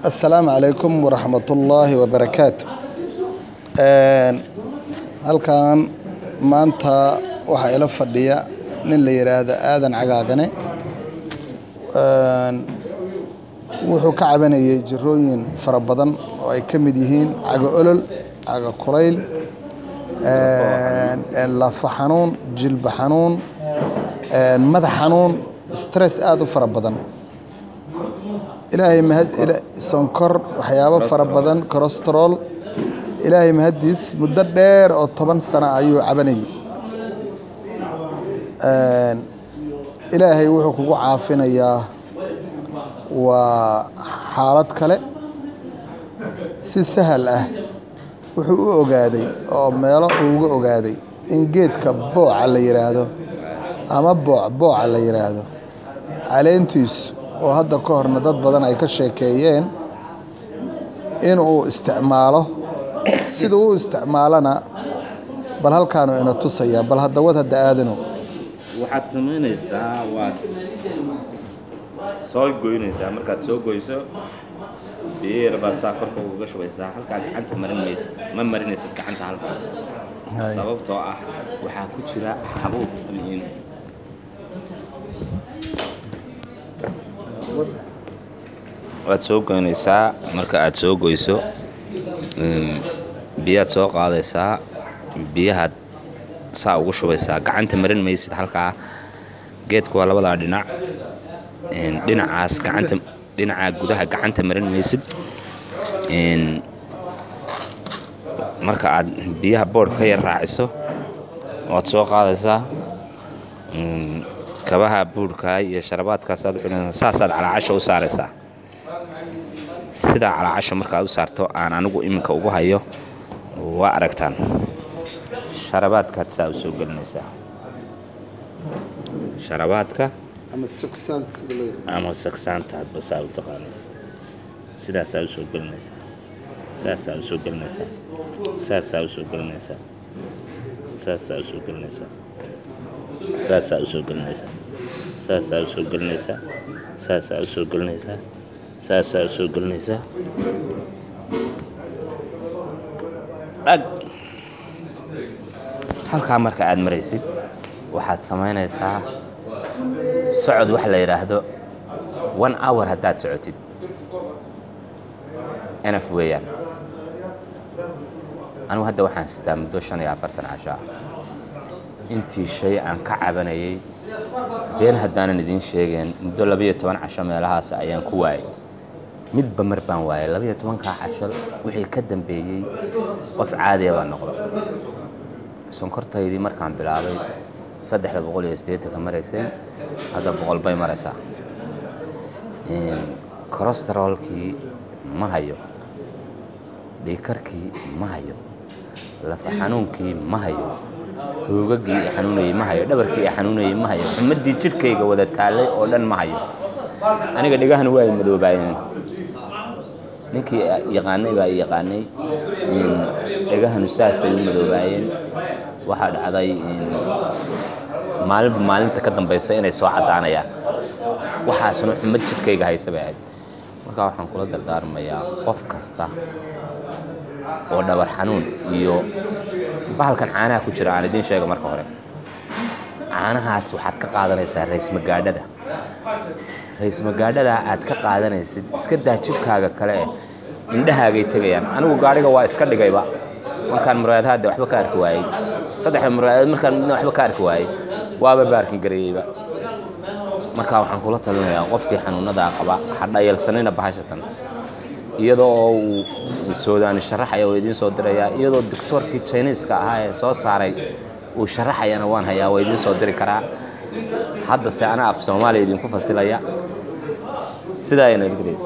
السلام عليكم ورحمة الله وبركاته. halkan maanta waxa ila fadhiya nin la yiraahdo Aadan Cagaagane. wuxuu ka cabanayay jirooyin fara badan oo ay ka mid yihiin caga olol, caga kulayl, lafa xanuun, jilba xanuun, madax xanuun, stress aad u fara badan. ilaahay mahad sonkor waxyaabo fara badan, cholesterol. ilaahay mahadiis muddo dheer oo 10 sano ayuu cabanayay. ilaahay wuxuu kugu caafinayaa waa xaalad kale si sahal ah. wuxuu u ogaaday oo meelo uga ogaaday in geedka booca la yiraahdo ama booca la yiraahdo caleentiis oo hadda ka horna dad badan ay ka sheekeeyeen in uu isticmaalo sida uu isticmaalana bal halkaanu ina tusaya bal hadda wada aadano waxaad sameynaysaa waa soo goynaysaa markaad soo goyso biyo bal saafarka uga shubaysaa halka gacanta marinaysa gacanta halka sababtoo ah waxa ku jira xabuub in waad soo goynaysaa marka aad soo goyso biyaad soo qaadaysaa biyaha saa ugu shubaysaa gacanta marin maysid halka geedku waa labada dhinac dhinacaas gacanta dhinaca gudaha gacanta marin maysid marka aad biyaha boodh ka yar raaciso waad soo qaadaysaa kabaha buurka iyo sharabaadkaas aad cunaysaa saasaad calaacasha u saaraysaa sida calaacasha markaad u saarto aan anigu iminka ugu hayo waa aragtaan sharabaadkaad saa u soo gelinaysaa sharabaadka ama saksaanta basaa u taqaan sidaas aad u soo gelinaysaa saasaa u soo gelinaysaa saasaa u soo gelinaysaa saasaa u soo gelinaysaa saasaa u soo gelinaysaa saasaa u soo gelinaysaa saasaa u soo gelinaysaa saasaa u soo gelinaysaa ag halka marka aad maraysid waxaad sameynaysaa socod wax la yiraahdo 1 hour hadaad socotid enough weeyaan anigu hadda waxaan sitaa muddo 45 casho intii shay aan ka cabanayay been haddaanan idin sheegeen muddo 12 casho meelahaas ayaan ku waayay midba mar baan waayay 12 casho wixii ka dambeeyay qof caadi ah baan noqday sonkortaydii markaan bilaabay 380 ka maraysay hadda 100 bay maraysaa cholesterolkii ma hayo dhiigkarkii ma hayo lafa xanuunkii ma hayo hoogagii xanuunayay ma hayo dhabarkii xanuunayay ma hayo xumadii jidhkayga wada taalay oo dhan ma hayo aniga dhigahan waa madoobaayeen ninkii yaqaanay baa yaqaanay dhigahan saasay madoobaayeen waxa dhacday maalinta ka dambaysa inay soo cadaanayaan waxaasna xumad jidhkayga haysabay marka waxaan kula dardaarmayaa qof kasta oo dhabar xanuun iyo bahalkan caanaha ku jira aan idin sheego marka hore caanahaas waxaad ka qaadanaysaa rays magaadhada aad ka qaadanaysid iska daa jibkaaga kale indhahaagay tagayaan anigu gaariga waa iska dhigayba markaan muraayadaha waxba ka arki waayay saddex muraayad markaan waxba ka arki waayay waaba baarkin gareeyba marka waxaan kula talinayaa qofkii xanuunada qaba hadhayalsanina bahashatan iyadoo uu Suudaan sharaxay oo idin soo diraya iyadoo doctorkii Chinese-ka ahaa ee soo saaray uu sharaxayana waan hayaa oo idin soo diri karaa hadda se ana af Soomaali idin ku fasilaya sidaa ayna idin